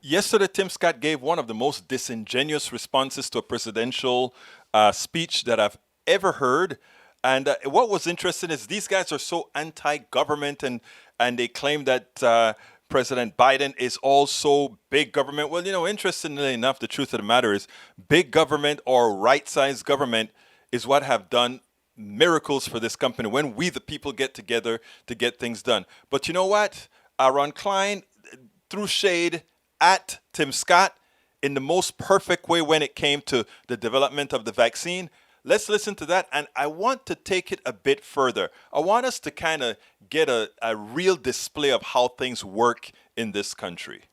Yesterday, Tim Scott gave one of the most disingenuous responses to a presidential speech that I've ever heard. And what was interesting is these guys are so anti-government, and they claim that President Biden is also big government. Well, interestingly enough, the truth of the matter is big government or right-sized government is what have done miracles for this company when we, the people, get together to get things done. But you know what? RonKlain threw shade at Tim Scott in the most perfect way when it came to the development of the vaccine. Let's listen to that. And I want to take it a bit further. I want us to kind of get a real display of how things work in this country.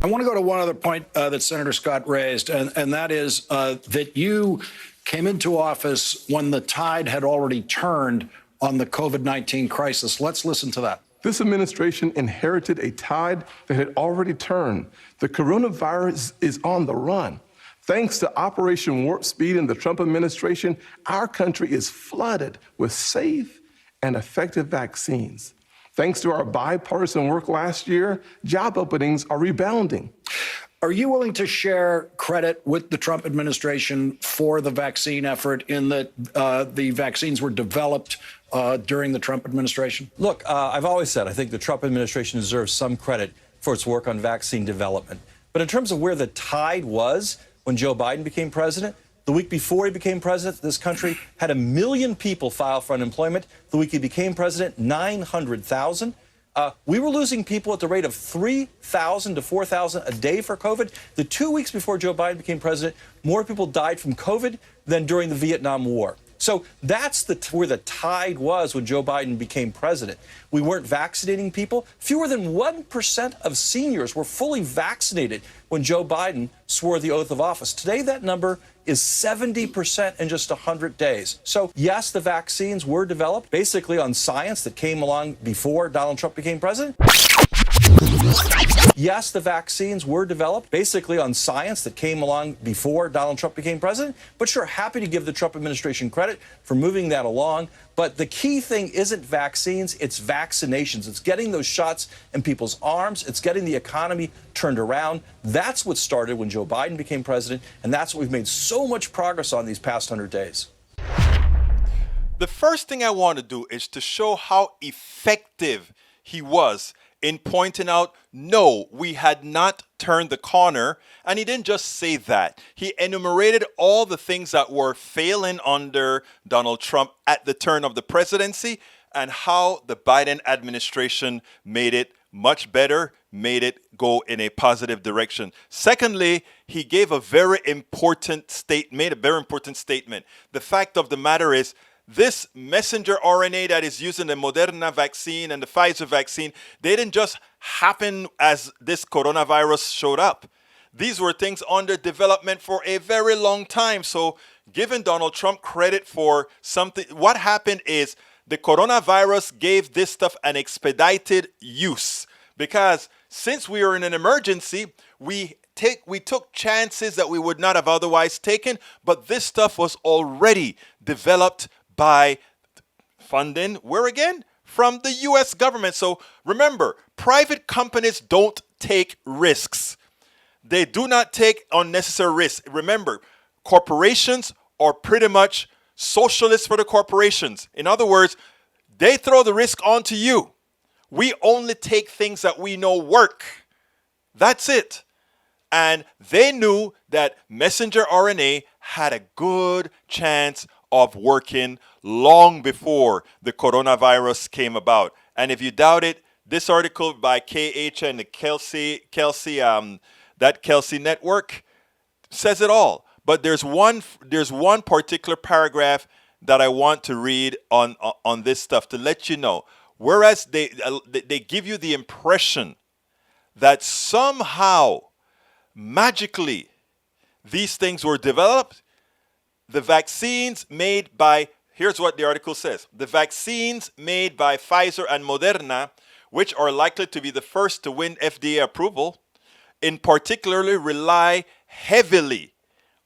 I want to go to one other point that Senator Scott raised, and that is that you came into office when the tide had already turned on the COVID-19 crisis. Let's listen to that. This administration inherited a tide that had already turned. The coronavirus is on the run. Thanks to Operation Warp Speed and the Trump administration, our country is flooded with safe and effective vaccines. Thanks to our bipartisan work last year, job openings are rebounding. Are you willing to share credit with the Trump administration for the vaccine effort in that the vaccines were developed during the Trump administration? Look, I've always said I think the Trump administration deserves some credit for its work on vaccine development. But in terms of where the tide was when Joe Biden became president, the week before he became president, this country had 1 million people file for unemployment. The week he became president, 900,000. We were losing people at the rate of 3,000 to 4,000 a day for COVID. The 2 weeks before Joe Biden became president, more people died from COVID than during the Vietnam War. So that's where the tide was when Joe Biden became president. We weren't vaccinating people. Fewer than 1% of seniors were fully vaccinated when Joe Biden swore the oath of office. Today, that number is 70% in just 100 days. So, yes, the vaccines were developed basically on science that came along before Donald Trump became president. Yes, the vaccines were developed basically on science that came along before Donald Trump became president. But sure, happy to give the Trump administration credit for moving that along. But the key thing isn't vaccines, it's vaccinations. It's getting those shots in people's arms. It's getting the economy turned around. That's what started when Joe Biden became president. And that's what we've made so much progress on these past 100 days. The first thing I want to do is to show how effective he was in pointing out, no, we had not turned the corner. And he didn't just say that. He enumerated all the things that were failing under Donald Trump at the turn of the presidency and how the Biden administration made it much better, made it go in a positive direction. Secondly, he gave a very important statement. The fact of the matter is, this messenger RNA that is used in the Moderna vaccine and the Pfizer vaccine, they didn't just happen as this coronavirus showed up. These were things under development for a very long time. So giving Donald Trump credit for something, what happened is the coronavirus gave this stuff an expedited use. Because since we are in an emergency, we took chances that we would not have otherwise taken, but this stuff was already developed by funding, where again? From the U.S. government. So remember, private companies don't take risks. They do not take unnecessary risks. Remember, corporations are pretty much socialists for the corporations. In other words, they throw the risk onto you. We only take things that we know work. That's it. And they knew that messenger RNA had a good chance of working long before the coronavirus came about. And if you doubt it, this article by KH and the Kelsey network says it all. But there's one particular paragraph that I want to read on this stuff to let you know. Whereas they give you the impression that somehow, magically, these things were developed, the vaccines made by, here's what the article says, the vaccines made by Pfizer and Moderna, which are likely to be the first to win FDA approval, in particularly rely heavily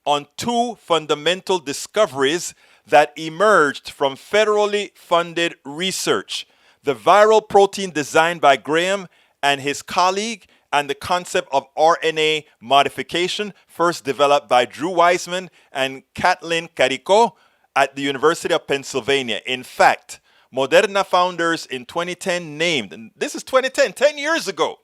on two fundamental discoveries that emerged from federally funded research: the viral protein designed by Graham and his colleague, and the concept of RNA modification, first developed by Drew Weissman and Kathleen Carico at the University of Pennsylvania. In fact, Moderna founders in 2010 named, and this is 2010, 10 years ago,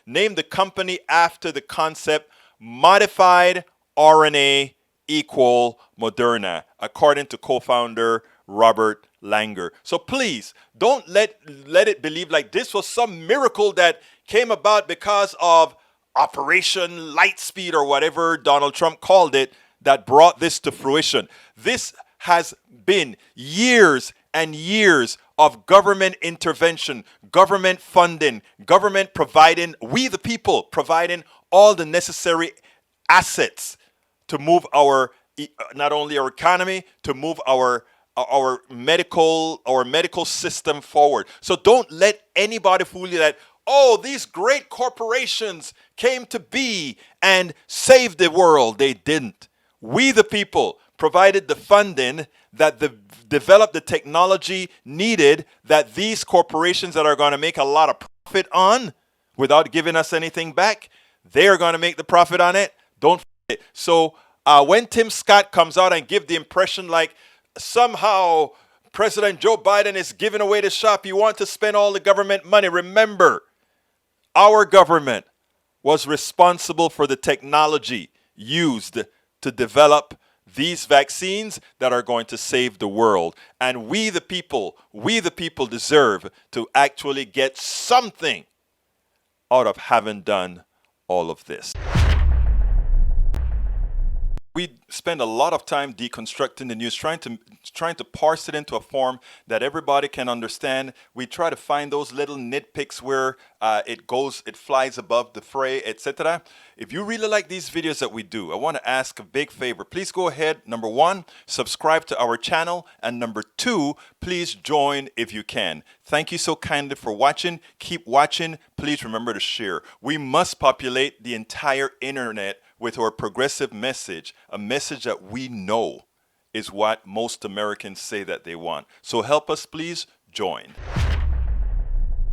named the company after the concept modified RNA equal Moderna, according to co-founder Robert Langer. So please, don't let it believe like this was some miracle that came about because of Operation Lightspeed or whatever Donald Trump called it that brought this to fruition. This has been years and years of government intervention, government funding, government providing, we the people, providing all the necessary assets to move our, not only our economy, to move our medical system forward. So don't let anybody fool you that, oh, these great corporations came to be and saved the world. They didn't. We the people provided the funding that developed the technology needed that these corporations that are going to make a lot of profit on without giving us anything back, they are going to make the profit on it. Don't it. So when Tim Scott comes out and give the impression like somehow President Joe Biden is giving away the shop, you want to spend all the government money. Remember, our government was responsible for the technology used to develop these vaccines that are going to save the world. And we the people deserve to actually get something out of having done all of this. We spend a lot of time deconstructing the news, trying to parse it into a form that everybody can understand. We try to find those little nitpicks where it flies above the fray, etc. If you really like these videos that we do, I want to ask a big favor. Please go ahead, number one, subscribe to our channel, and number two, please join if you can. Thank you so kindly for watching. Keep watching. Please remember to share. We must populate the entire internet with our progressive message, a message that we know is what most Americans say that they want. So help us, please join.